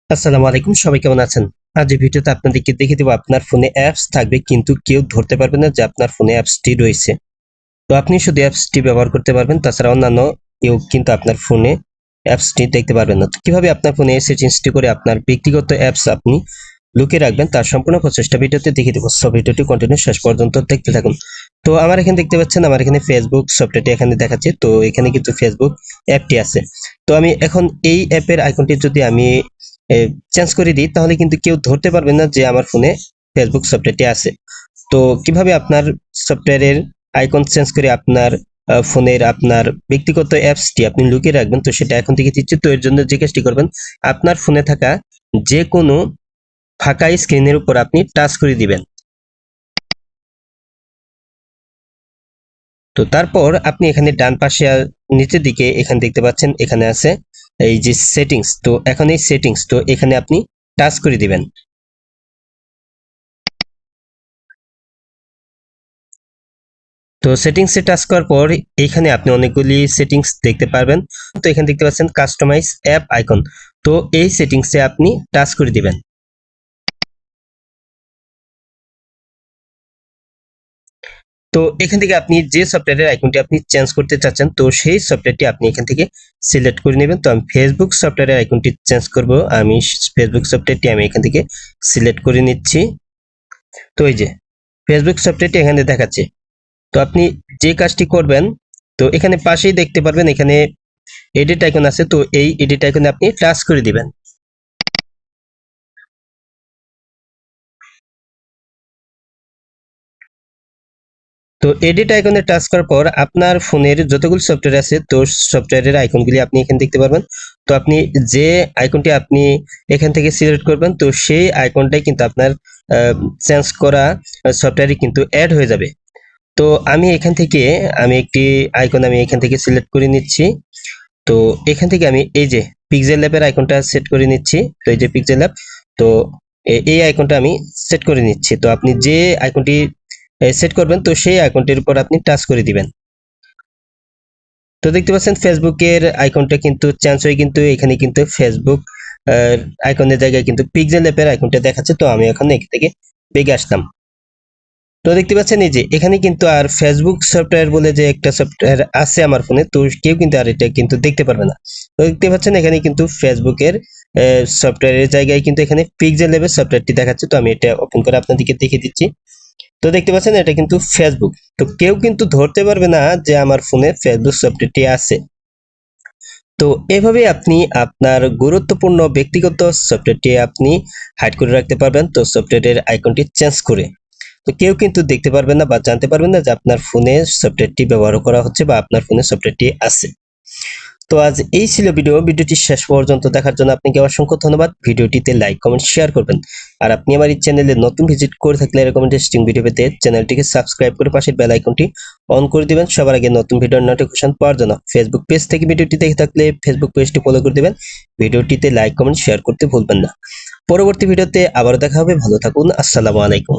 আসসালামু আলাইকুম, সবাই কেমন আছেন? আজ এই ভিডিওতে আপনাদেরকে দেখিয়ে দেবো আপনার ফোনে অ্যাপস থাকবে কিন্তু কেউ ধরতে পারবে না যে আপনার ফোনে অ্যাপসটি রয়েছে। তো আপনি শুধু অ্যাপসটি ব্যবহার করতে পারবেন, তাছাড়া অন্যান্য কেউ কিন্তু আপনার ফোনে অ্যাপসটি দেখতে পারবেন না। তো কিভাবে আপনার ফোনে এই সেটিংসটি করে আপনার ব্যক্তিগত অ্যাপস আপনি লুকিয়ে রাখবেন তার সম্পূর্ণ প্রচেষ্টা ভিডিওতে দেখিয়ে দেবো। সো ভিডিওটি কন্টিনিউ শেষ পর্যন্ত দেখতে থাকুন। তো আমার এখানে দেখতে পাচ্ছেন, আমার এখানে ফেসবুক সফটওয়্যারটি এখানে দেখাচ্ছে। তো এখানে কিন্তু ফেসবুক অ্যাপটি আছে। তো আমি এখন এই অ্যাপের আইকনটি যদি আমি চেঞ্জ করে দিই তাহলে কিন্তু কেউ ধরতে পারবে না যে আমার ফোনে ফেসবুক সফটওয়্যারটি আছে। তো কিভাবে আপনার সফটওয়্যারের আইকন চেঞ্জ করে আপনার ফোনের আপনার ব্যক্তিগত অ্যাপসটি আপনি লুকিয়ে রাখবেন, তো সেটা এখন থেকে দিচ্ছি। তো এর জন্য যে কাজটি করবেন, আপনার ফোনে থাকা যে কোনো ফাঁকা স্ক্রিনের উপর আপনি টাচ করে দিবেন। তো তারপর আপনি এখানে ডান পাশে নিচের দিকে এখানে দেখতে পাচ্ছেন, এখানে আছে এই যে সেটিংস। তো এখন এই সেটিংস, তো এখানে আপনি টাচ করে দিবেন। তো সেটিংসে টাচ করার পর এইখানে আপনি অনেকগুলি সেটিংস দেখতে পারবেন। তো এখানে দেখতে পাচ্ছেন কাস্টমাইজ অ্যাপ আইকন। তো এই সেটিংসে আপনি টাচ করে দিবেন। তো এখান থেকে আপনি যে সফটওয়্যারের আইকনটি আপনি চেঞ্জ করতে চাচ্ছেন, তো সেই সফটওয়্যারটি আপনি এখান থেকে সিলেক্ট করে নেবেন। তো আমি ফেসবুক সফটওয়্যারের আইকনটি চেঞ্জ করব। আমি ফেসবুক সফটওয়্যারটি আমি এখান থেকে সিলেক্ট করে নিচ্ছি। তো এই যে ফেসবুক সফটওয়্যারটি এখানে দেখাচ্ছে। তো আপনি যে কাজটি করবেন, তো এখানে পাশেই দেখতে পারবেন এখানে এডিট আইকন আছে। তো এই এডিট আইকনে আপনি টাচ করে দিবেন। তো এডিট আইকনে টাচ করার পর আপনার ফোনের যতগুলো সফটওয়্যার আছে, তো সফটওয়্যারের আইকনগুলি আপনি এখানে দেখতে পারবেন। তো আপনি যে আইকনটি আপনি এখান থেকে সিলেক্ট করবেন, তো সেই আইকনটাই কিন্তু আপনার চেঞ্জ করা সফটওয়্যারে কিন্তু অ্যাড হয়ে যাবে। তো আমি এখান থেকে আমি একটি আইকন আমি এখান থেকে সিলেক্ট করে নিচ্ছি। তো এখান থেকে আমি এই যে পিক্সেল ল্যাবের আইকনটা সেট করে নিচ্ছি। তো এই যে পিক্সেল ল্যাব, তো এই আইকনটা আমি সেট করে নিচ্ছি। তো আপনি যে আইকনটি সেট করবেন, তো সেই আইকনটির উপর আপনি টাচ করে দিবেন। তো দেখতে পাচ্ছেন ফেসবুকের আইকনটা কিন্তু চেঞ্জ হয়ে কিন্তু এখানে কিন্তু ফেসবুক আইকনের জায়গায় কিন্তু পিক্সেল অ্যাপের আইকনটা দেখাচ্ছে। তো আমি এখন এখান থেকে বেগে আসলাম। তো দেখতে পাচ্ছেন এই যে এখানে কিন্তু আর ফেসবুক সফটওয়্যার বলে যে একটা সফটওয়্যার আছে আমার ফোনে, তো কেউ কিন্তু আর এটা কিন্তু দেখতে পারবে না। তো দেখতে পাচ্ছেন এখানে কিন্তু ফেসবুকের সফটওয়্যারের জায়গায় কিন্তু এখানে পিক্সেল ল্যাবের সফটওয়্যারটি দেখাচ্ছে। তো আমি এটা ওপেন করে আপনাদেরকে দেখিয়ে দিচ্ছি। তো দেখতে পাচ্ছেন এটা কিন্তু ফেসবুক। তো কেউ কিন্তু ধরতে পারবে না যে আমার ফোনে ফেসবুক সফটওয়্যারটি আছে। তো এভাবে আপনি আপনার গুরুত্বপূর্ণ ব্যক্তিগত সফটওয়্যারটি আপনি হাইড করে রাখতে পারবেন, তো সফটওয়্যারের আইকনটি চেঞ্জ করে। তো কেউ কিন্তু দেখতে পারবেন না বা জানতে পারবেন না যে আপনার ফোনে সফটওয়্যারটি ব্যবহার করা হচ্ছে বা আপনার ফোনে সফটওয়্যারটি আছে। তো আজ এই ছিল ভিডিওটি শেষ পর্যন্ত দেখার জন্য আপনাকে অসংখ্য ধন্যবাদ। ভিডিওটিতে লাইক কমেন্ট শেয়ার করবেন। আর আপনি আমার এই চ্যানেলে নতুন ভিজিট করে থাকলে এরকম ইন্টারেস্টিং ভিডিও পেতে চ্যানেলটিকে সাবস্ক্রাইব করে পাশের বেল আইকনটি অন করে দিবেন সবার আগে নতুন ভিডিওর নোটিফিকেশন পাওয়ার জন্য। ফেসবুক পেজ থেকে ভিডিওটি দেখে থাকলে ফেসবুক পেজটি ফলো করে দিবেন। ভিডিওটিতে লাইক কমেন্ট শেয়ার করতে ভুলবেন না। পরবর্তী ভিডিওতে আবার দেখা হবে। ভালো থাকুন। আসসালামু আলাইকুম।